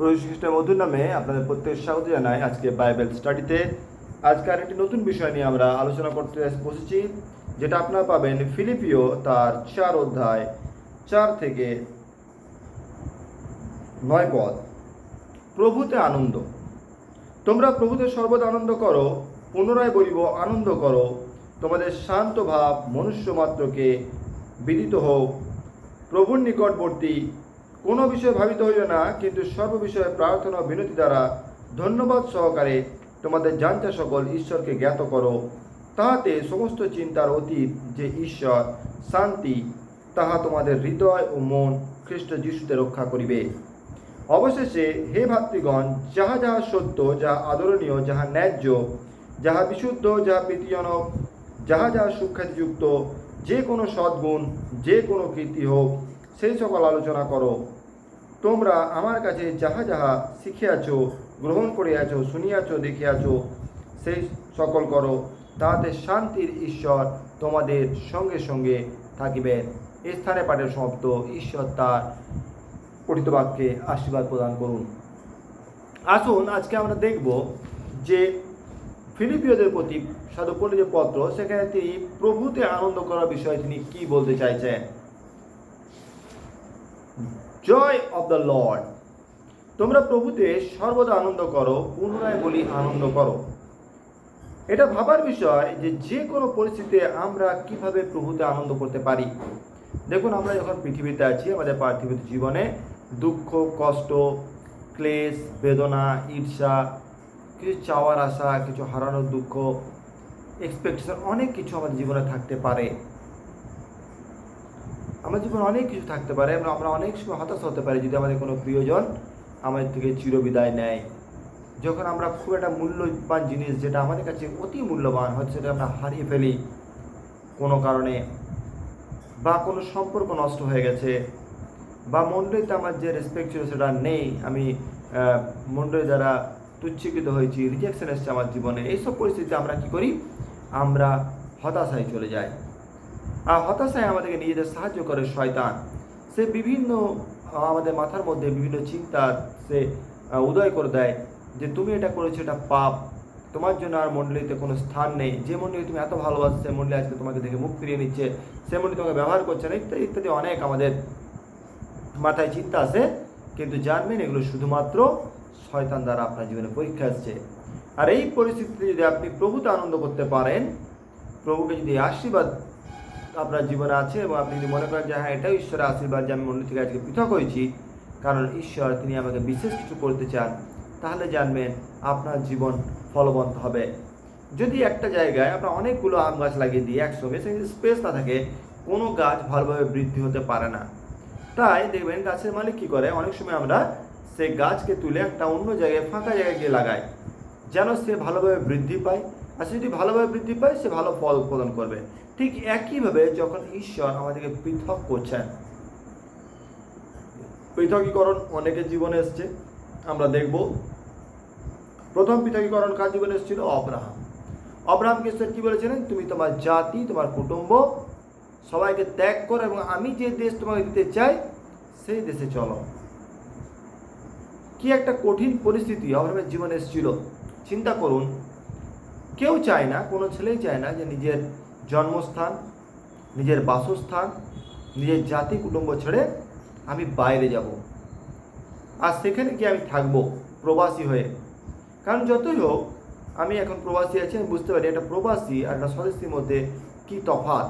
প্রভু যীশু খ্রিস্টের মধুর নামে আপনাদের প্রত্যেক স্বাগত জানাই আজকে বাইবেল স্টাডিতে। আজকে আরেকটি নতুন বিষয় নিয়ে আমরা আলোচনা করতে বসেছি, যেটা আপনারা পাবেন ফিলিপিও তার 4 অধ্যায় 4 থেকে 9 পদ। প্রভুতে আনন্দ। তোমরা প্রভুতে সর্বদা আনন্দ করো। পুনরায় বলিব, আনন্দ করো। তোমাদের শান্ত ভাব মনুষ্য মাত্রকে বিদিত হোক। প্রভুর নিকটবর্তী কোনো বিষয়ে ভাবিত হইল না, কিন্তু সর্ব বিষয়ে প্রার্থনা ও বিনতি দ্বারা ধন্যবাদ সহকারে তোমাদের জানতা সকল ঈশ্বরকে জ্ঞাত করো। তাহাতে সমস্ত চিন্তার অতীত যে ঈশ্বর শান্তি, তাহা তোমাদের হৃদয় ও মন খ্রিস্ট যিশুতে রক্ষা করিবে। অবশেষে হে ভাতৃগণ, যাহা যাহা সত্য, যাহা আদরণীয়, যাহা ন্যায্য, যাহা বিশুদ্ধ, যাহা প্রীতিজনক, যাহা যাহা সুখ্যাতিযুক্ত, যে কোনো সদ্গুণ, যে কোনো কীর্তি হোক, সেই সকল আলোচনা করো। তোমরা আমার কাছে যাহা যাহা শিখিয়াছ, গ্রহণ করিয়াছ, শুনিয়াছ, দেখিয়াছ, সেই সকল করো। তাহাতে শান্তির ঈশ্বর তোমাদের সঙ্গে সঙ্গে থাকিবেন। এই স্থানে পাঠের সমাপ্ত। ঈশ্বর তার পঠিত বাক্যে আশীর্বাদ প্রদান করুন। আসুন আজকে আমরা দেখব যে ফিলিপিওদের প্রতি সাধু পৌল যে পত্র, সেখানে তিনি প্রভুতে আনন্দ করার বিষয়ে তিনি কি বলতে চাইছেন। Joy of the Lord. তোমরা প্রভুতে সর্বদা আনন্দ করো। পুনরায় বলি, আনন্দ করো। এটা ভাবার বিষয় যে কোনো পরিস্থিতিতে আমরা কিভাবে প্রভুতে আনন্দ করতে পারি। দেখুন, আমরা যখন পৃথিবীতে আছি, আমাদের পার্থিব জীবনে দুঃখ, কষ্ট, ক্লেশ, বেদনা, ঈর্ষা, কিছু চাওয়ার আশা, কিছু হারানোর দুঃখ, এক্সপেকটেশন, অনেক কিছু আমাদের জীবনে থাকতে পারে। আমার জীবনে অনেক কিছু থাকতে পারে। আমরা অনেক সময় হতাশ হতে পারি যদি আমাদের কোনো প্রিয়জন আমাদের থেকে চিরবিদায় নেয়। যখন আমরা খুব একটা মূল্যবান জিনিস, যেটা আমাদের কাছে অতি মূল্যবান, হচ্ছে সেটা আমরা হারিয়ে ফেলি কোনো কারণে, বা কোনো সম্পর্ক নষ্ট হয়ে গেছে, বা মণ্ডলীতে আমার যে রেসপেক্ট ছিল সেটা নেই, আমি মণ্ডলী দ্বারা তুচ্ছীকৃত হয়েছি, রিজেকশন এসছে আমার জীবনে। এইসব পরিস্থিতিতে আমরা কি করি? আমরা হতাশায় চলে যাই। আর হতাশায় আমাদেরকে নিজেদের সাহায্য করে শয়তান। সে বিভিন্ন আমাদের মাথার মধ্যে বিভিন্ন চিন্তা সে উদয় করে দেয় যে তুমি এটা করেছো, এটা পাপ, তোমার জন্য আর মণ্ডলীতে কোনো স্থান নেই। যে মণ্ডলী তুমি এত ভালোবাসো, সে মণ্ডলী আজকে তোমাকে দেখে মুখ ফিরিয়ে নিচ্ছে, সে মণ্ডলী তোমাকে ব্যবহার করছে না, ইত্যাদি ইত্যাদি অনেক আমাদের মাথায় চিন্তা আসে। কিন্তু জানবেন, এগুলো শুধুমাত্র শয়তান দ্বারা আপনার জীবনে পরীক্ষা আসছে। আর এই পরিস্থিতিতে যদি আপনি প্রভুতে আনন্দ করতে পারেন, প্রভুকে যদি আশীর্বাদ আপনার জীবনে আছে, এবং আপনি যদি মনে করেন যে হ্যাঁ, এটাও ঈশ্বরের আশীর্বাদ যে আমি মণ্ডলী থেকে আজকে পৃথক হয়েছি, কারণ ঈশ্বর তিনি আমাকে বিশেষ কিছু করতে চান, তাহলে জানবেন আপনার জীবন ফলবন্ত হবে। যদি একটা জায়গায় আমরা অনেকগুলো আম গাছ লাগিয়ে দিই একসঙ্গে, সেখানে স্পেস না থাকে, কোনো গাছ ভালোভাবে বৃদ্ধি হতে পারে না। তাই দেখবেন গাছের মালিক কী করে, অনেক সময় আমরা সেই গাছকে তুলে একটা অন্য জায়গায়, ফাঁকা জায়গায় গিয়ে লাগাই, যেন সে ভালোভাবে বৃদ্ধি পায়। আর সে যদি ভালোভাবে বৃদ্ধি পায়, সে ভালো ফল প্রদান করবে। ঠিক একইভাবে যখন ঈশ্বর আমাদেরকে পৃথক করছেন, পৃথকীকরণ অনেকের জীবনে এসছে। আমরা দেখব প্রথম পৃথকীকরণ কার জীবনে এসেছিল? অব্রাহামকে ঈশ্বর কি বলেছিলেন? তুমি তোমার জাতি, তোমার কুটুম্ব সবাইকে ত্যাগ করো, এবং আমি যে দেশ তোমাকে দিতে চাই সেই দেশে চলো। কি একটা কঠিন পরিস্থিতি অব্রাহামের জীবনে এসেছিল। চিন্তা করুন, কেউ চায় না, কোনো ছেলেই চায় না যে নিজের জন্মস্থান, নিজের বাসস্থান, নিজের জাতি কুটুম্ব ছেড়ে আমি বাইরে যাব, আর সেখানে গিয়ে আমি থাকবো প্রবাসী হয়ে। কারণ যতই হোক, আমি এখন প্রবাসী আছি, আমি বুঝতে পারি একটা প্রবাসী আর একটা স্বদেশীর মধ্যে কী তফাৎ।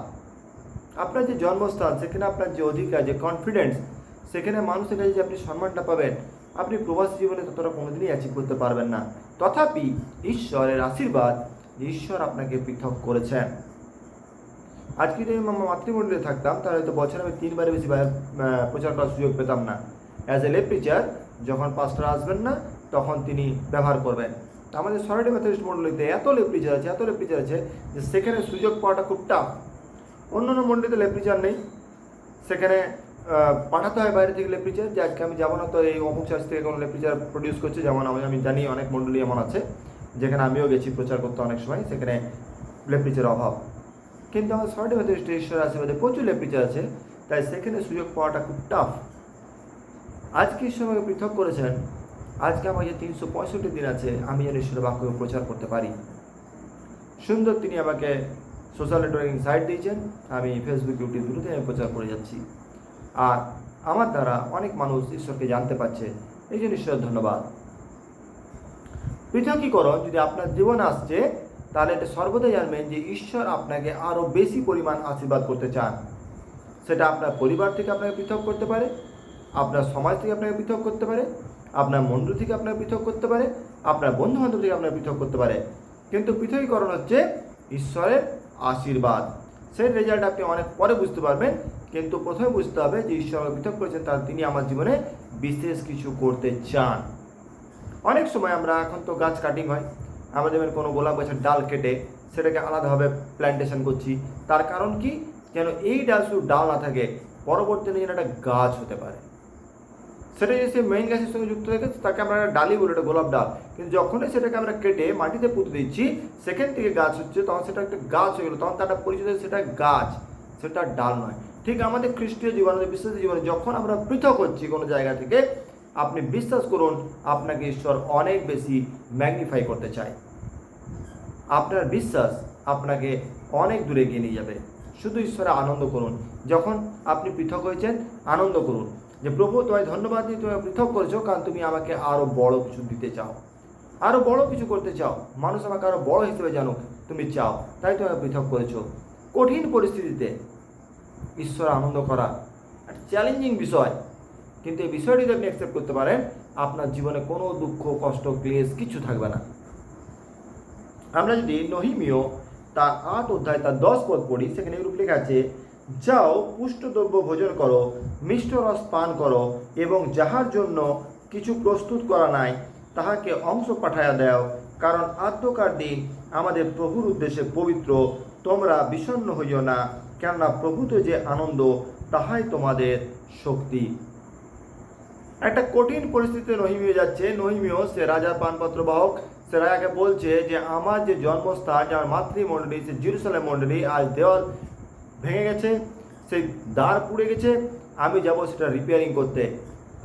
আপনার যে জন্মস্থান, সেখানে আপনার যে অধিকার, যে কনফিডেন্স, সেখানে মানুষের কাছে যে আপনি সম্মানটা পাবেন, আপনি প্রবাসী জীবনে ততটা কোনোদিনই অ্যাচিভ করতে পারবেন না। তথাপি ঈশ্বরের আশীর্বাদ, ঈশ্বর আপনাকে পৃথক করেছেন। আজকে যদি আমি মাতৃমণ্ডলে থাকতাম, তাহলে হয়তো বছরে আমি 3বারের বেশি প্রচার করার সুযোগ পেতাম না। অ্যাজ এ লে প্রিচার, যখন পাস্টার আসবেন না, তখন তিনি ব্যবহার করবেন। আমাদের সরাটি মেথডিস্ট মণ্ডলীতে এত লে প্রিচার আছে যে সেখানে সুযোগ পাওয়াটা খুব টাফ। অন্য মণ্ডলীতে লে প্রিচার নেই, সেখানে পাঠাতে হয় বাইরে থেকে লে প্রিচার, যে আজকে আমি যাবো না, তো এই অমুক চার্চ থেকে কোনো লে প্রিচার প্রডিউস করছে। যেমন আমি জানি অনেক মণ্ডলী এমন আছে যেখানে আমিও গেছি প্রচার করতে অনেক সময়, সেখানে লে প্রিচারের অভাব। কিন্তু আমার সরাটি মেথডিস্ট ঈশ্বরের আশীর্বাদে প্রচুর লে প্রিচার আছে, তাই সেখানে সুযোগ পাওয়াটা খুব টাফ। আজকে ঈশ্বর আমাকে পৃথক করেছেন আজকে আমার যে 365 দিন আছে আমি যেন ঈশ্বরের বাক্যকে প্রচার করতে পারি। সুন্দর তিনি আমাকে সোশ্যাল নেটওয়ার্কিং সাইট দিয়েছেন, আমি ফেসবুক ইউটিউব দুটোতে আমি প্রচার করে যাচ্ছি, আর আমার দ্বারা অনেক মানুষ ঈশ্বরকে জানতে পারছে। এই জন্য ঈশ্বরের ধন্যবাদ। পৃথকীকরণ যদি আপনার জীবনে আসছে, তাহলে এটা সর্বদাই জানবেন যে ঈশ্বর আপনাকে আরও বেশি পরিমাণ আশীর্বাদ করতে চান। সেটা আপনার পরিবার থেকে আপনাকে পৃথক করতে পারে, আপনার সমাজ থেকে আপনাকে পৃথক করতে পারে, আপনার মণ্ডলী থেকে আপনাকে পৃথক করতে পারে, আপনার বন্ধুবান্ধব থেকে আপনাকে পৃথক করতে পারে। কিন্তু পৃথকীকরণ হচ্ছে ঈশ্বরের আশীর্বাদ। সেই রেজাল্ট আপনি অনেক পরে বুঝতে পারবেন, কিন্তু প্রথমে বুঝতে হবে যে ঈশ্বর আমাকে পৃথক করেছেন, তার তিনি আমার জীবনে বিশেষ কিছু করতে চান। অনেক সময় আমরা এখন তো গাছ কাটিং হয়, আমরা যেমন কোনো গোলাপ গাছের ডাল কেটে সেটাকে আলাদাভাবে প্ল্যান্টেশন করছি। তার কারণ কি? যেন এই ডাল শুধু ডাল না থাকে, পরবর্তীতে যেন একটা গাছ হতে পারে। সেটা যদি সে মেইন গাছের সঙ্গে যুক্ত থাকে তাকে আমরা ডালই বলি, একটা গোলাপ ডাল। কিন্তু যখনই সেটাকে আমরা কেটে মাটিতে পুঁতে দিচ্ছি, সেখান থেকে গাছ হচ্ছে, তখন সেটা একটা গাছ হয়ে গেলো, তখন তার একটা পরিচয়, সেটা গাছ, সেটা ডাল নয়। ঠিক আমাদের খ্রিস্টীয় জীবনে, বিশ্বাসী জীবনে যখন আমরা পৃথক হচ্ছি কোনো জায়গা থেকে, আপনি বিশ্বাস করুন আপনাকে ঈশ্বর অনেক বেশি ম্যাগনিফাই করতে চায়। আপনার বিশ্বাস আপনাকে অনেক দূরে এগিয়ে নিয়ে যাবে। শুধু ঈশ্বরে আনন্দ করুন। যখন আপনি পৃথক হয়েছেন, আনন্দ করুন যে প্রভু তোমায় ধন্যবাদ দিই, তুমি পৃথক করেছো, কারণ তুমি আমাকে আরও বড় কিছু দিতে চাও, আরও বড় কিছু করতে চাও। মানুষ আমাকে আরও বড় হিসেবে জানুক তুমি চাও, তাই তুমি পৃথক করেছো। কঠিন পরিস্থিতিতে ঈশ্বর আনন্দ করা একটা চ্যালেঞ্জিং বিষয়, কিন্তু এই বিষয়টি যদি আপনি অ্যাকসেপ্ট করতে পারেন, আপনার জীবনে কোনো দুঃখ, কষ্ট, ক্লেশ কিছু থাকবে না। আমরা যদি নহিমীয় তার 8 অধ্যায় তার 10 পদ পড়ি, সেখানে এরূপ লেখা আছে, যাও পুষ্টদ্রব্য ভোজন করো, মিষ্ট রস পান করো, এবং যাহার জন্য কিছু প্রস্তুত করা নাই তাহাকে অংশ পাঠাইয়া দাও, কারণ আদ্যকার দিন আমাদের প্রভুর উদ্দেশ্যে পবিত্র। তোমরা বিষণ্ণ হইও না, কেননা প্রভুতে যে আনন্দ তাহাই তোমাদের শক্তি। একটা কঠিন পরিস্থিতিতে নহিমীয় যাচ্ছে। নহিমীয় সে রাজার পানপত্র বাহক, সে রাজাকে বলছে যে আমার যে জন্মস্থান, যে আমার মাতৃমণ্ডলী, সে জেরুজালেম মণ্ডলী, আজ দেওয়াল ভেঙে গেছে, সেই দ্বার পুড়ে গেছে, আমি যাব সেটা রিপেয়ারিং করতে।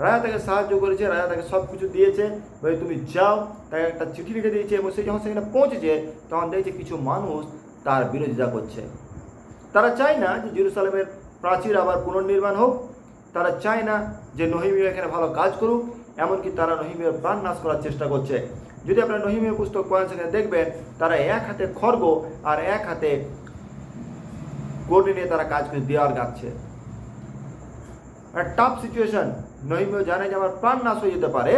রাজা তাকে সাহায্য করেছে, রাজা তাকে সব কিছু দিয়েছে, বলে তুমি যাও। তাকে একটা চিঠি লিখে দিয়েছে, এবং সে যখন সেখানে পৌঁছেছে তখন দেখছে কিছু মানুষ তার বিরোধিতা করছে। তারা চায় না যে জেরুজালেমের প্রাচীর আবার পুনর্নির্মাণ হোক, তারা চায় না যে নহিমীয় এখানে ভালো কাজ করুক, এমনকি তারা নহিমীয়র প্রাণ নাশ করার চেষ্টা করছে। যদি আপনারা নহিমীয় পুস্তক পড়েন, সেখানে দেখবেন তারা এক হাতে খড়গ আর এক হাতে গড়ি নিয়ে তারা কাজ করে দেওয়াল গাচ্ছে। একটা টাফ সিচুয়েশন। নহিমীয় জানে যে আমার প্রাণ নাশ হয়ে যেতে পারে,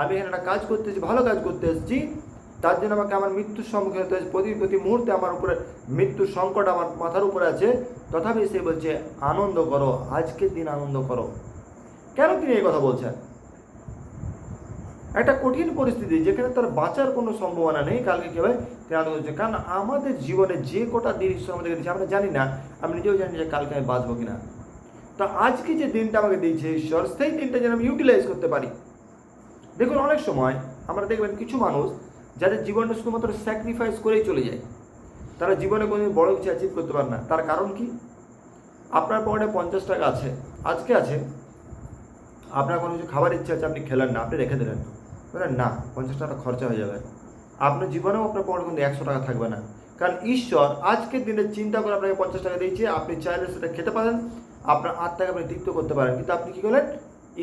আমি এখানে একটা কাজ করতে এসেছি, ভালো কাজ করতে এসেছি, তার জন্য আমাকে আমার মৃত্যুর সম্মুখীন হতে হচ্ছে। প্রতি মুহূর্তে আমার উপরে মৃত্যুর সংকট আমার মাথার উপরে আছে। তথাপি সে বলছে আনন্দ করো, আজকের দিন আনন্দ করো। কেন তিনি এই কথা বলছেন? একটা কঠিন পরিস্থিতি যেখানে তার বাঁচার কোনো সম্ভাবনা নেই, কালকে কী হবে তিনি আনন্দ করছে। কারণ আমাদের জীবনে যে কটা দিন ঈশ্বর আমাদেরকে দিচ্ছে আমরা জানি না, আমি নিজেও জানি যে কালকে আমি বাঁচবো কিনা। তো আজকে যে দিনটা আমাকে দিয়েছে ঈশ্বর, সেই দিনটা যেন আমি ইউটিলাইজ করতে পারি। দেখুন অনেক সময় আমরা দেখবেন কিছু মানুষ যাদের জীবনটা শুধুমাত্র স্যাক্রিফাইস করেই চলে যায়, তারা জীবনে কোনো বড় কিছু অ্যাচিভ করতে পারে না। তার কারণ কি? আপনার পকেটে 50 টাকা আছে, আজকে আছে, আপনার কোনো কিছু খাবার ইচ্ছে আছে, আপনি খেলেন না, আপনি রেখে দিলেন, বলেন না 50 টাকা খরচা হয়ে যাবে। আপনার জীবনেও আপনার পকেটে কিন্তু 100 টাকা থাকবে না। কারণ ঈশ্বর আজকের দিনে চিন্তা করে আপনাকে 50 টাকা দিয়েছে, আপনি চাইলে সেটা খেতে পারেন, আপনার আত্মাকে আপনি তৃপ্ত করতে পারেন। কিন্তু আপনি কী করলেন?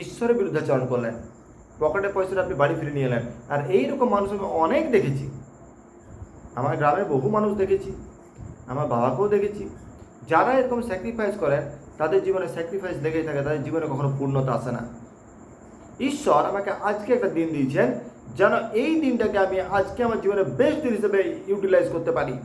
ঈশ্বরের বিরুদ্ধাচরণ করলেন, পকেটের পয়সাটা আপনি বাড়ি ফিরে নিয়ে এলেন। আর এইরকম মানুষ আমি অনেক দেখেছি, আমার গ্রামে বহু মানুষ দেখেছি, আমার বাবাকেও দেখেছি। যারা এরকম স্যাক্রিফাইস করেন তাদের জীবনে স্যাক্রিফাইস লেগেই থাকে, তাদের জীবনে কখনো পূর্ণতা আসে না। ঈশ্বর আমাকে আজকে একটা দিন দিয়েছেন, যেন এই দিনটাকে আমি আজকে আমার জীবনের বেস্ট দিন হিসেবে ইউটিলাইজ করতে পারি।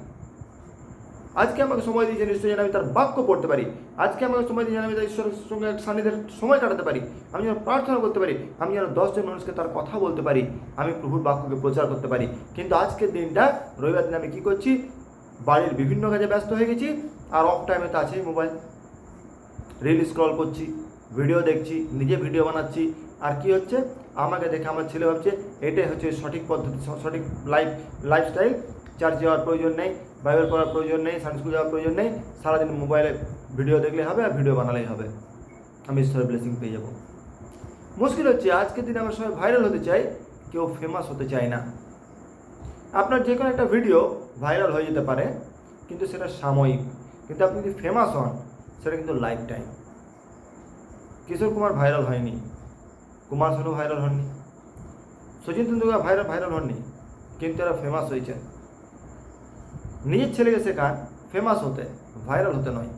আজকে আমাকে সময় দিয়েছেন ঈশ্বর যেন আমি তার বাক্য পড়তে পারি। আজকে আমাকে সময় দিয়েছেন আমি তার ঈশ্বরের সঙ্গে সান্নিধ্যের সময় কাটাতে পারি, আমি যেন প্রার্থনা করতে পারি, আমি যেন 10 জন মানুষকে তার কথা বলতে পারি, আমি প্রভুর বাক্যকে প্রচার করতে পারি। কিন্তু আজকের দিনটা, রবিবার দিন আমি কী করছি? বাড়ির বিভিন্ন কাজে ব্যস্ত হয়ে গেছি, আর অফ টাইমে তো আছেই মোবাইল, রিল স্ক্রল করছি, ভিডিও দেখছি, নিজে ভিডিও বানাচ্ছি। আর কি হচ্ছে? আমাকে দেখে আমার ছেলে ভাবছে এটাই হচ্ছে সঠিক পদ্ধতি, সঠিক লাইফস্টাইল। চার্চ যাওয়ার প্রয়োজন নেই, বাইবেল পড়ার প্রয়োজন নেই, সানডে স্কুল যাওয়ার প্রয়োজন নেই, সারাদিন মোবাইলে ভিডিও দেখলে হবে আর ভিডিও বানালেই হবে, আমি ঈশ্বরের ব্লেসিং পেয়ে যাব। মুশকিল হচ্ছে আজকের দিনে আমরা সবাই ভাইরাল হতে চাই, কেউ ফেমাস হতে চায় না। আপনার যে কোনো একটা ভিডিও ভাইরাল হয়ে যেতে পারে, কিন্তু সেটা সাময়িক, কিন্তু আপনি যদি ফেমাস হন সেটা কিন্তু life time. Kishore Kumar viral হয়নি, কুমার শানু ভাইরাল হননি, সচিন তেন্ডুলকর ভাইরাল হননি, কিন্তু এরা ফেমাস হয়েছেন। নিজের ছেলেকে শেখান ফেমাস হতে, ভাইরাল হতে নয়।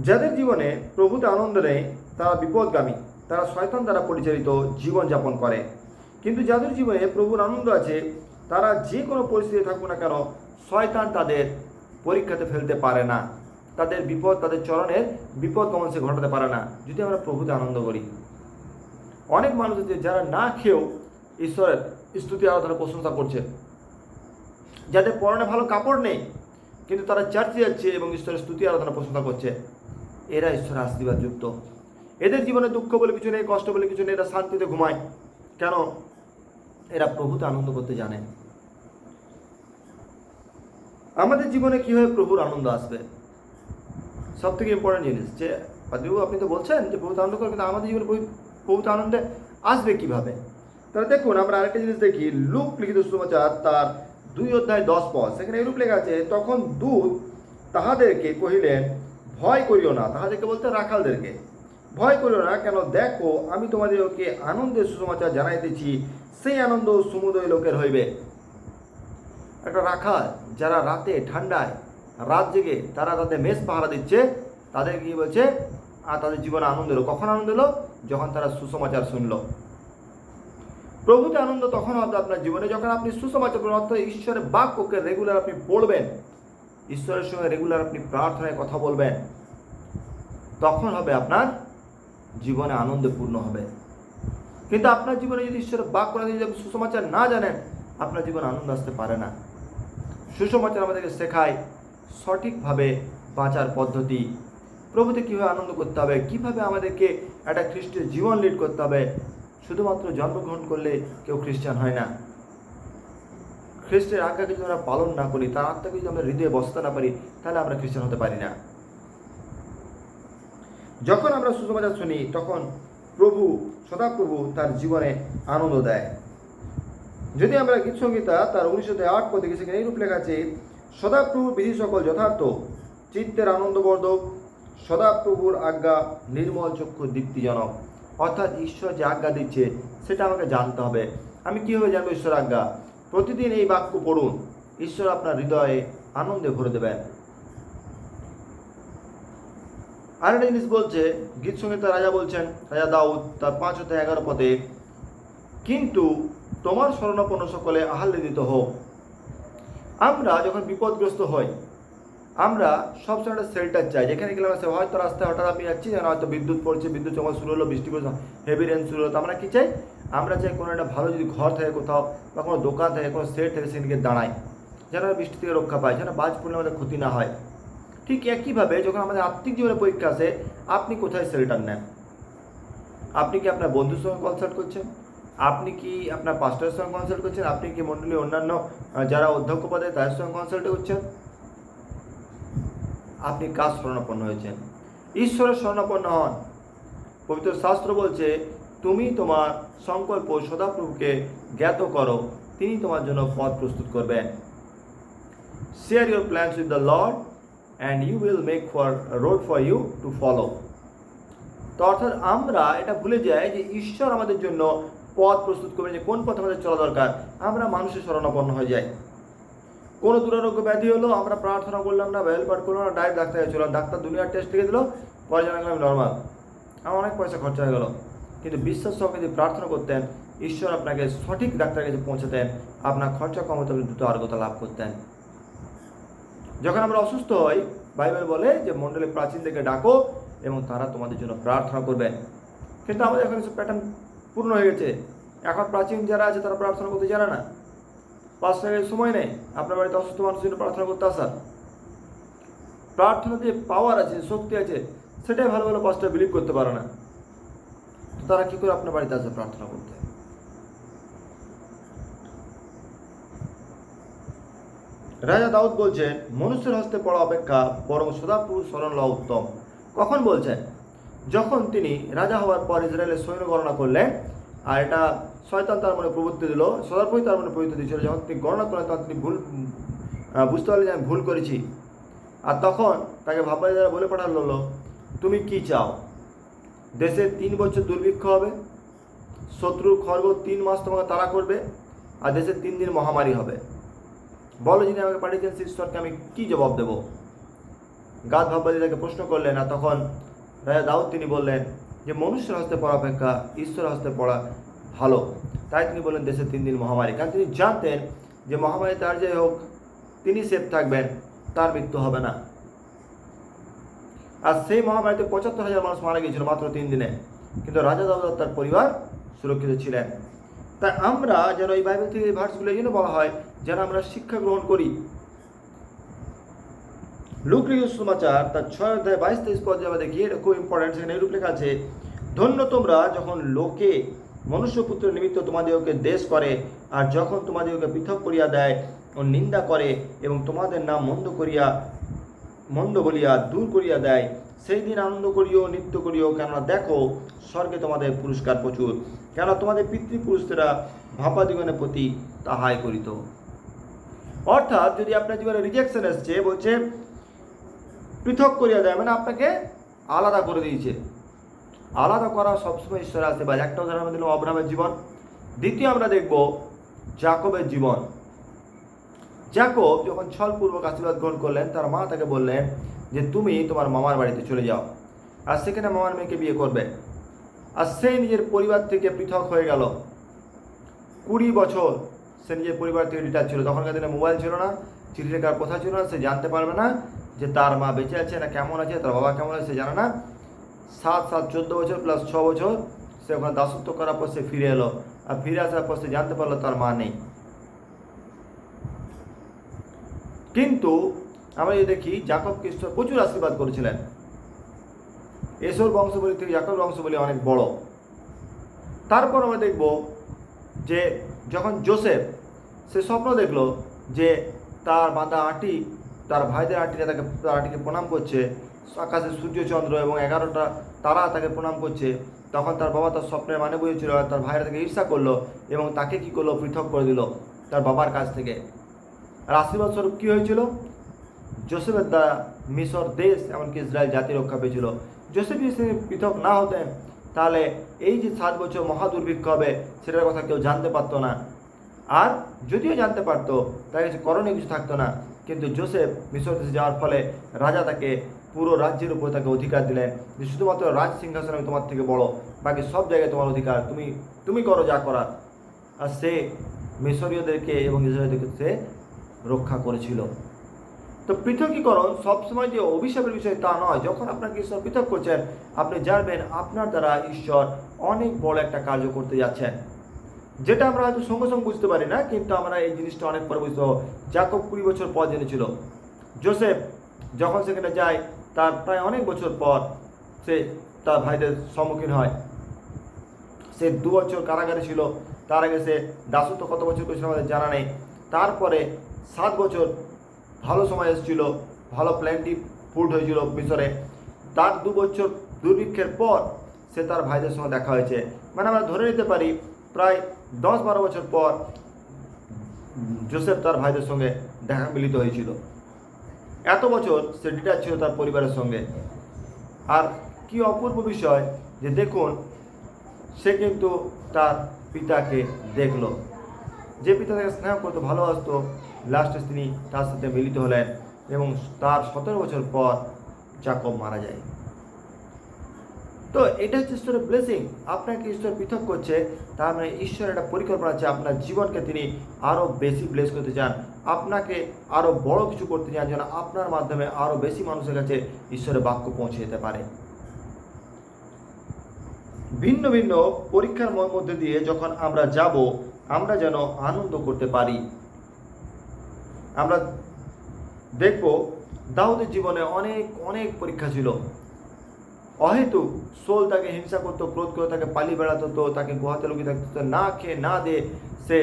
যাদের জীবনে প্রভুতে আনন্দ নেই তারা বিপদগামী, তারা শয়তান দ্বারা পরিচালিত জীবনযাপন করে। কিন্তু যাদের জীবনে প্রভুর আনন্দ আছে তারা যে কোনো পরিস্থিতি থাকুক না কেন, শয়তান তাদের পরীক্ষাতে ফেলতে পারে না, তাদের বিপদ, তাদের চরণের বিপদ গমন সে ঘটাতে পারে না, যদি আমরা প্রভুতে আনন্দ করি। অনেক মানুষ আছে যারা না খেয়েও ঈশ্বরের স্তুতি আরাধনা প্রশংসা করছে, যাদের পরনে ভালো কাপড় নেই কিন্তু তারা চার্চে যাচ্ছে এবং ঈশ্বরের স্তুতি আরাধনা প্রশংসা করছে, এরা ঈশ্বরের আশীর্বাদ যুক্ত। এদের জীবনে দুঃখ বলে কিছু নেই, কষ্ট বলে কিছু নেই, এরা শান্তিতে ঘুমায়। কেন? এরা প্রভুতে আনন্দ করতে জানে। আমাদের জীবনে কীভাবে প্রভুর আনন্দ আসবে? সব থেকে ইম্পর্টেন্ট জিনিস যে পাদ্রীবাবু আপনি তো বলছেন যে প্রভুতে আনন্দ করে, কিন্তু আমাদের জীবনে প্রভুতে আনন্দে আসবে কিভাবে? তাহলে দেখুন আমরা আরেকটা জিনিস দেখি, লুক লিখিত সুসমাচার তার 2:10 সেখানে এরূপ লেখা আছে, তখন দূত তাহাদেরকে কহিলেন, ভয় করিও না। তাহাদেরকে বলতে রাখালদেরকে, ভয় করিও না, কেন দেখো আমি তোমাদেরকে আনন্দের সুসমাচার জানাইতেছি, সেই আনন্দ সমুদয় লোকের হইবে। একটা রাখাল যারা রাতে ঠান্ডায় রাত জেগে তারা তাদের মেষ পাহারা দিচ্ছে, তাদের কি বলছে? আর তাদের জীবনে আনন্দ এলো। কখন আনন্দ এলো? যখন তারা সুসমাচার শুনলো। প্রভুতে আনন্দ তখন হবে আপনার জীবনে যখন আপনি সুসমাচার, অর্থাৎ ঈশ্বরের বাক্যকে রেগুলার আপনি পড়বেন, ঈশ্বরের সঙ্গে রেগুলার আপনি প্রার্থনায় কথা বলবেন, তখন হবে আপনার জীবনে আনন্দে পূর্ণ হবে। কিন্তু আপনার জীবনে যদি ঈশ্বরের বাক্য না, যদি আপনি সুসমাচার না জানেন, আপনার জীবনে আনন্দ আসতে পারে না। সুসমাচার আমাদেরকে শেখায় সঠিকভাবে বাঁচার পদ্ধতি, প্রভুতে কীভাবে আনন্দ করতে হবে, কীভাবে আমাদেরকে একটা খ্রিস্টের জীবন লিড করতে হবে। শুধুমাত্র জন্মগ্রহণ করলে কেউ খ্রিস্টান হয় না। খ্রিস্টের আজ্ঞাকে যদি আমরা পালন না করি, তার আত্মাকে যদি আমরা হৃদয়ে বসতে না পারি, তাহলে আমরা খ্রিস্টান হতে পারি না। যখন আমরা সুসমাচার শুনি তখন সদাপ্রভু তার জীবনে আনন্দ দেয়। যদি আমরা গীতসংহিতা তার 19:8 দেখি, সেখানে এইরূপ লেখা আছে, সদাপ্রভুর বিধি সকল যথার্থ, চিত্তের আনন্দবর্ধক, সদাপ্রভুর আজ্ঞা নির্মল চক্ষু দীপ্তিজনক। অর্থাৎ ঈশ্বর যে আজ্ঞা দিচ্ছে সেটা আমাকে জানতে হবে। আমি কীভাবে জানবো ঈশ্বর আজ্ঞা? প্রতিদিন এই বাক্য পড়ুন, ঈশ্বর আপনার হৃদয়ে আনন্দে ভরে দেবেন। আরেকটা জিনিস বলছে গীতসংহিতা, রাজা বলছেন, রাজা দাউদ তার 5:11 কিন্তু তোমার শরণাপন্ন সকলে আহ্লাদিত হোক। আমরা যখন বিপদগ্রস্ত হই, আমরা সবসময় একটা শেল্টার চাই, যেখানে গেলে আমরা হয়তো রাস্তায় হঠাৎ আপনি যাচ্ছি, যেন হয়তো বিদ্যুৎ পড়ছে, বিদ্যুৎ চমক শুরু হলো, বৃষ্টি পড়ছে, হেভি রেন শুরু হলো, আমরা কী চাই? আমরা চাই কোনো একটা ভালো যদি ঘর থাকে কোথাও, বা কোনো দোকান থাকে, কোনো সেট থাকে, সেদিকে দাঁড়াই, যেন বৃষ্টি থেকে রক্ষা পায়, যেন বাজ পড়লে আমাদের ক্ষতি না হয়। ঠিক একইভাবে যখন আমাদের আত্মিক জীবনে পরীক্ষা আসে, আপনি কোথায় শেল্টার নেন? আপনি কি আপনার বন্ধুর সঙ্গে কনসাল্ট করছেন? আপনি কি আপনার পাস্টরের সঙ্গে কনসাল্ট করছেন? আপনি কি মণ্ডলীর অন্যান্য যারা অধ্যক্ষ পদে তাদের সঙ্গে কনসাল্ট করছেন? আপনি কাজ শরণাপন্ন হয়েছেন? ঈশ্বরের শরণাপন্ন হন। পবিত্র শাস্ত্র বলছে, তুমি তোমার সংকল্প সদাপ্রভুকে জ্ঞাত করো, তিনি তোমার জন্য পথ প্রস্তুত করবেন। Share your plans with the Lord and you will make for road for you to follow. তো অর্থাৎ আমরা এটা ভুলে যাই যে ঈশ্বর আমাদের জন্য পথ প্রস্তুত করবেন, যে কোন পথ আমাদের চলা দরকার। আমরা মানুষের শরণাপন্ন হয়ে যাই। কোনো দুরারোগ্য ব্যাধি হলো, আমরা প্রার্থনা করলাম না, বাইবেল পাঠ করলাম না, ডাইরেক্ট ডাক্তার চললাম, ডাক্তার দুনিয়ার টেস্ট লিখে দিল, পরে জানা গেল আমি নর্মাল, আমার অনেক পয়সা খরচা হয়ে গেল। কিন্তু বিশ্বাস সহকারে যদি প্রার্থনা করতেন, ঈশ্বর আপনাকে সঠিক ডাক্তারের কাছে পৌঁছাতেন, আপনার খরচা কম হতে, দ্রুত আরোগ্যতা লাভ করতেন। যখন আমরা অসুস্থ হই, বাইবেল বলে যে মণ্ডলীর প্রাচীনদেরকে ডাকো এবং তারা তোমাদের জন্য প্রার্থনা করবেন। কিন্তু আমাদের এখন এসব প্যাটার্ন পূর্ণ হয়ে গেছে। এখন প্রাচীন যারা আছে তারা প্রার্থনা করতে জানে না। 5 টাকার সময় নেই আপনার বাড়িতে অসুস্থ মানুষের জন্য প্রার্থনা করতে আসার। প্রার্থনাতে পাওয়ার আছে, শক্তি আছে, সেটাই ভালো ভালো পাস্টার বিলিভ করতে পারে না। তো তারা কী করে আপনার বাড়িতে আসে প্রার্থনা করতে? রাজা দাউদ বলছেন, মনুষ্যের হস্তে পড়া অপেক্ষা বরং সদাপ্রভুর শরণ লওয়া উত্তম। কখন বলছেন? যখন তিনি রাজা হওয়ার পর ইসরায়েলের সৈন্য গণনা করলেন, আর এটা শয়তান তার মনে প্রবৃত্তি দিল, সদার্পই তার মনে প্রবৃত্তি দিয়েছিল, যখন তিনি গণনা করলেন তখন তিনি বুঝতে পারলেন যে আমি ভুল করেছি। আর তখন তাকে ভাববাই যারা বলে পাঠালো, তুমি কি চাও? দেশে 3 বছর দুর্ভিক্ষ হবে, শত্রুর খড়গ 3 মাস তোমাকে তাড়া করবে, আর দেশে 3 দিন মহামারী হবে। বলো, যিনি আমাকে পাঠিয়েছেন সেই ঈশ্বরকে আমি কি জবাব দেবো? গাদ ভাববাদী তাকে প্রশ্ন করলেন। আর তখন রাজা দাউদ তিনি বললেন যে মনুষ্যের হস্তে পড়া অপেক্ষা ঈশ্বরের হস্তে পড়া ভালো। তাই তিনি বললেন দেশে 3 দিন মহামারী, কারণ তিনি জানতেন যে মহামারী তার যে হোক তিনি সেফ থাকবেন, তার মৃত্যু হবে না। আর সেই মহামারীতে 75,000 মানুষ মারা গিয়েছিল মাত্র 3 দিনে, কিন্তু রাজা দাউদ তার পরিবার সুরক্ষিত ছিলেন। তাই আমরা যেন এই বাইবেল থেকে এই ভার্সগুলো এই জন্য বলা হয় যেন আমরা শিক্ষা গ্রহণ করি। লুক লিখিত সুসমাচার তার 6 অধ্যায় 22-23 পদ আমরা দেখি, এটা খুব ইম্পর্টেন্ট। সেখানে এরূপ লেখা আছে, ধন্য তোমরা যখন লোকে মনুষ্যপুত্র নিমিত্ত তোমাদেরকে দেশ করে, আর যখন তোমাদেরকে পৃথক করিয়া দেয় ও নিন্দা করে এবং তোমাদের নাম মন্দ বলিয়া দূর করিয়া দেয়, সেই দিন আনন্দ করিও, নৃত্য করিও, কেননা দেখো স্বর্গে তোমাদের পুরস্কার প্রচুর, কেন তোমাদের পিতৃপুরুষেরা ভাপাদিগণের প্রতি তাহাই করিত। অর্থাৎ যদি আপনার জীবনে রিজেকশন এসছে, বলছে পৃথক করিয়া দেয়, মানে আপনাকে আলাদা করে দিয়েছে। আলাদা করা সবসময় ঈশ্বরের আশীর্বাদ। একটা উদাহরণ আমরা দিলাম আব্রাহামের জীবন। দ্বিতীয় আমরা দেখব যাকবের জীবন। যাকব যখন ছলপূর্বক আশীর্বাদ গ্রহণ করলেন, তার মা তাকে বললেন যে তুমি তোমার মামার বাড়িতে চলে যাও, আর সেখানে মামার মেয়েকে বিয়ে করবে। আর সে নিজের পরিবার থেকে পৃথক হয়ে গেল। 20 বছর সে নিজের পরিবার থেকে ডিটাচ ছিল। তখনকার দিনে মোবাইল ছিল না, চিঠি লেখার কথা ছিল না, সে জানতে পারবে না যে তার মা বেঁচে আছে না কেমন আছে, তার বাবা কেমন আছে, সে জানে না। 14 বছর প্লাস 6 বছর সে ওখানে দাসত্ব করার পর সে ফিরে এলো, আর ফিরে আসার পর সে জানতে পারলো তার মা নেই। কিন্তু আমরা যদি দেখি যাকবকে ঈশ্বর প্রচুর আশীর্বাদ করেছিলেন। এসোর বংশবলী থেকে যাকবের বংশবলী অনেক বড়। তারপর আমরা দেখব যে যখন যোসেফ সে স্বপ্ন দেখলো যে তার বাঁধা আঁটি, তার ভাইদের আঁটিরা তার আঁটিকে প্রণাম করছে, আকাশে সূর্যচন্দ্র এবং 11টা তারা তাকে প্রণাম করছে, তখন তার বাবা তার স্বপ্নের মানে বুঝেছিল, তার ভাইরা তাকে ঈর্ষা করলো এবং তাকে কি করলো, পৃথক করে দিল তার বাবার কাছ থেকে। আর আশীর্বাদ স্বরূপ কী হয়েছিল? যোসেফের দ্বারা মিশর দেশ এমনকি ইসরায়েল জাতি রক্ষা পেয়েছিল। যোসেফ যদি পৃথক না হতেন তাহলে এই যে 7 বছর মহাদুর্ভিক্ষ হবে সেটার কথা কেউ জানতে পারতো না। আর যদিও জানতে পারতো তার কাছে করণীয় কিছু থাকতো না। কিন্তু যোসেফ মিশর দেশে যাওয়ার ফলে রাজা তাকে পুরো রাজ্যের উপর তাকে অধিকার দিলেন যে শুধুমাত্র রাজ সিংহাসন আমি তোমার থেকে বড়, বাকি সব জায়গায় তোমার অধিকার, তুমি করো যা করার। আর সে মিশরীয়দেরকে এবং ইসরায়েলদেরকে সে রক্ষা করেছিল। তো পৃথকীকরণ সবসময় যে অভিশাপের বিষয় তা নয়। যখন আপনাকে ঈশ্বর পৃথক করছেন, আপনি জানবেন আপনার দ্বারা ঈশ্বর অনেক বড় একটা কার্য করতে যাচ্ছেন, যেটা আমরা হয়তো সঙ্গে সঙ্গে বুঝতে পারি না, কিন্তু আমরা এই জিনিসটা অনেক পরে বুঝতে পারবো। যাকব 20 বছর পর জেনেছিল। যোসেফ যখন সেখানে যায় তার প্রায় অনেক বছর পর সে তার ভাইদের সম্মুখীন হয়। সে 2 বছর কারাগারে ছিল, তার আগে সে দাসত্ব কত বছর করেছিল আমাদের জানা নেই। তারপরে 7 বছর ভালো সময় এসেছিল, ভালো প্ল্যান্টি ফুড হয়েছিল মিশরে। তার 2 বছর দুর্ভিক্ষের পর সে তার ভাইদের সঙ্গে দেখা হয়েছে। মানে আমরা ধরে নিতে পারি প্রায় 10-12 বছর পর যোসেফ তার ভাইদের সঙ্গে মিলিত হয়েছিল। এত বছর সে ডিটাচ ছিল তার পরিবারের সঙ্গে। আর কি অপূর্ব বিষয় যে দেখুন, সে কিন্তু তার পিতাকে দেখলো, যে পিতা তাকে স্নেহ করতো, ভালোবাসতো। লাস্টে তিনি তার সাথে মিলিত হলেন এবং তার 17 বছর পর যাকব মারা যায়। তো এটা হচ্ছে ঈশ্বরের ব্লেসিং। আপনাকে ঈশ্বর পৃথক করছে, তার মানে ঈশ্বরের একটা পরিকল্পনা আছে। আপনার জীবনকে তিনি আরও বেশি ব্লেস করতে চান, আপনাকে আরও বড় কিছু করতে চান, যেন আপনার মাধ্যমে আরও বেশি মানুষের কাছে ঈশ্বরের বাক্য পৌঁছে যেতে পারে। ভিন্ন ভিন্ন পরীক্ষার মধ্যে দিয়ে যখন আমরা যাব, আমরা যেন আনন্দ করতে পারি। আমরা দেখব দাউদের জীবনে অনেক অনেক পরীক্ষা ছিল। অহেতুক সোল তাকে হিংসা করতো, ক্রোধ করে তাকে পালিয়ে বেড়াতো, তো তাকে গুহাতে লুকিয়ে থাকতো, না খেয়ে না দিয়ে সে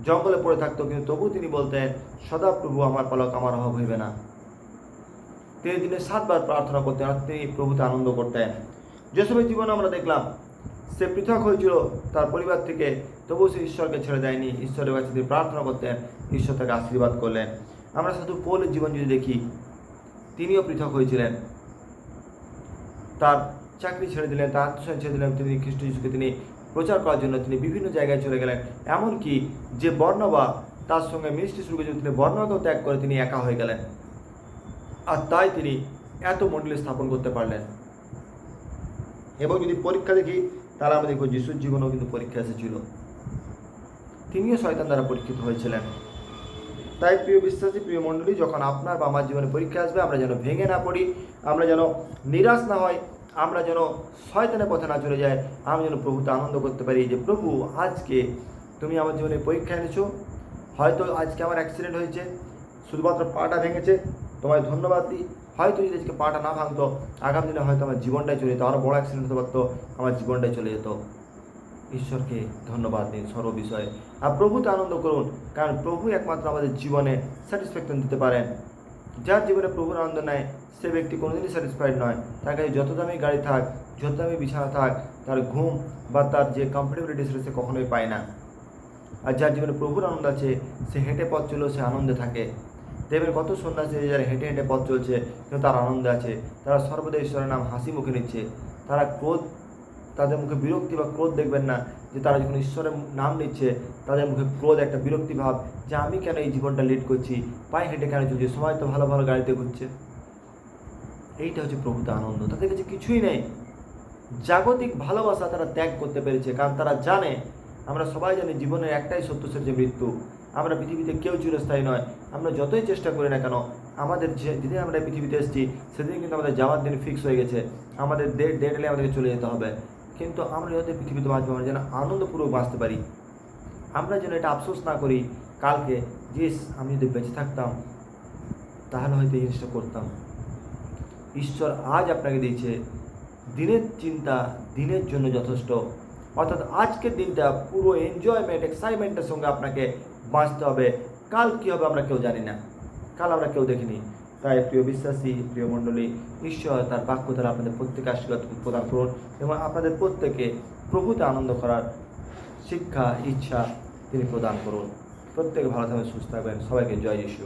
জঙ্গলে পড়ে থাকতো, কিন্তু তবু তিনি বলতেন সদাপ্রভু আমার পালক, আমার অভাব হইবে না। তিনি দিনে 7 বার প্রার্থনা করতেন আর তিনি প্রভুতে আনন্দ করতেন। যোসেফের জীবনে আমরা দেখলাম সে পৃথক হয়েছিল তার পরিবার থেকে, তবুও সে ঈশ্বরকে ছেড়ে দেয়নি। ঈশ্বরের কাছে তিনি প্রার্থনা করতেন, ঈশ্বর তাকে আশীর্বাদ করলেন। আমরা সাধু পৌলের জীবন যদি দেখি, তিনিও পৃথক হয়েছিলেন, তার চাকরি ছেড়ে দিলেন, তার আত্মসম্মান ছেড়ে দিলেন, তিনি খ্রিস্ট যিশুকে তিনি প্রচার করার জন্য তিনি বিভিন্ন জায়গায় চলে গেলেন। এমনকি যে বর্ণবা তার সঙ্গে মিনিস্ট্রি শুরু করেছিল, তিনি বর্ণবাকেও ত্যাগ করে তিনি একা হয়ে গেলেন, আর তাই তিনি এত মণ্ডলী স্থাপন করতে পারলেন। এবং যদি পরীক্ষা দেখি, তাহলে আমরা দেখব যিশুর জীবনেও কিন্তু পরীক্ষা এসেছিল, তিনিও শয়তান দ্বারা পরীক্ষিত হয়েছিলেন। তাই প্রিয় বিশ্বাসী, প্রিয় মণ্ডলী, যখন আপনার বা আমার জীবনে পরীক্ষা আসবে, আমরা যেন ভেঙে না পড়ি, আমরা যেন নিরাশ না হয়, আমরা যেন শয়তানের পথে না চলে যাই, আমরা যেন প্রভুতে আনন্দ করতে পারি যে প্রভু আজকে তুমি আমার জীবনে পরীক্ষা এনেছো, হয়তো আজকে আমার অ্যাক্সিডেন্ট হয়েছে, শুধুমাত্র পাটা ভেঙেছে, তোমায় ধন্যবাদ দিই। হয়তো যদি আজকে পাটা না ভাঙতো, আগামী দিনে হয়তো আমার জীবনটাই চলে যেত, আরও বড় অ্যাক্সিডেন্ট হতে পারতো, আমার জীবনটাই চলে যেত। ঈশ্বরকে ধন্যবাদ দিন সর্ব বিষয়ে, আর প্রভুতে আনন্দ করুন, কারণ প্রভু একমাত্র আমাদের জীবনে স্যাটিসফ্যাকশন দিতে পারেন। যার জীবনে প্রভুর আনন্দ নেয়, সে ব্যক্তি কোনোদিনই স্যাটিসফাইড নয়। তার কাছে যত দামি গাড়ি থাক, যত দামি বিছানা থাক, তার ঘুম বা তার যে কমফোর্টেবিলিটি সেটা সে কখনোই পায় না। আর যার জীবনে প্রভুর আনন্দ আছে, সে হেঁটে পথ চলেও সে আনন্দে থাকে। দেবের কত সন্ন্যাসী যারা হেঁটে হেঁটে পথ চলছে কিন্তু তার আনন্দে আছে, তারা সর্বদা ঈশ্বরের নাম হাসি মুখে নিচ্ছে, তারা ক্রোধ, তাদের মুখে বিরক্তি বা ক্রোধ দেখবেন না, যে তারা যখন ঈশ্বরের নাম নিচ্ছে তাদের মুখে ক্রোধ, একটা বিরক্তি ভাব, যে আমি কেন এই জীবনটা লিড করছি, পায়ে হেঁটে কেন চলছি, সবাই তো ভালো ভালো গাড়িতে ঘুরছে। এইটা হচ্ছে প্রভুতে আনন্দ। তাদের কাছে কিছুই নেই, জাগতিক ভালোবাসা তারা ত্যাগ করতে পেরেছে, কারণ তারা জানে, আমরা সবাই জানি জীবনের একটাই সত্য, সে যে মৃত্যু। আমরা পৃথিবীতে কেউ চিরস্থায়ী নয়, আমরা যতই চেষ্টা করি না কেন, আমাদের যেদিন আমরা পৃথিবীতে এসেছি সেদিন কিন্তু আমাদের যাওয়ার দিন ফিক্স হয়ে গেছে, আমাদের ডেট এলে আমাদেরকে চলে যেতে হবে। কিন্তু আমরা যাতে পৃথিবীতে বাঁচবো, আমরা যেন আনন্দপূর্বক বাঁচতে পারি, আমরা যেন এটা আফসোস না করি কালকে, যে আমি যদি বেঁচে থাকতাম তাহলে হয়তো এই জিনিসটা করতাম। ঈশ্বর আজ আপনাকে দিয়েছে দিনের চিন্তা, দিনের জন্য যথেষ্ট, অর্থাৎ আজকের দিনটা পুরো এনজয়মেন্ট, এক্সাইটমেন্টের সঙ্গে আপনাকে বাঁচতে হবে। কাল কী হবে আমরা কেউ জানি না, কাল আমরা কেউ দেখিনি। তাই প্রিয় বিশ্বাসী, প্রিয় মণ্ডলী, ঈশ্বর তার বাক্য দ্বারা আপনাদের প্রত্যেকে আশীর্বাদ প্রদান করুন এবং আপনাদের প্রত্যেকে প্রভুতে আনন্দ করার শিক্ষা, ইচ্ছা তিনি প্রদান করুন। প্রত্যেকে ভালো থাকবেন, সুস্থ থাকবেন। সবাইকে জয় যিশু।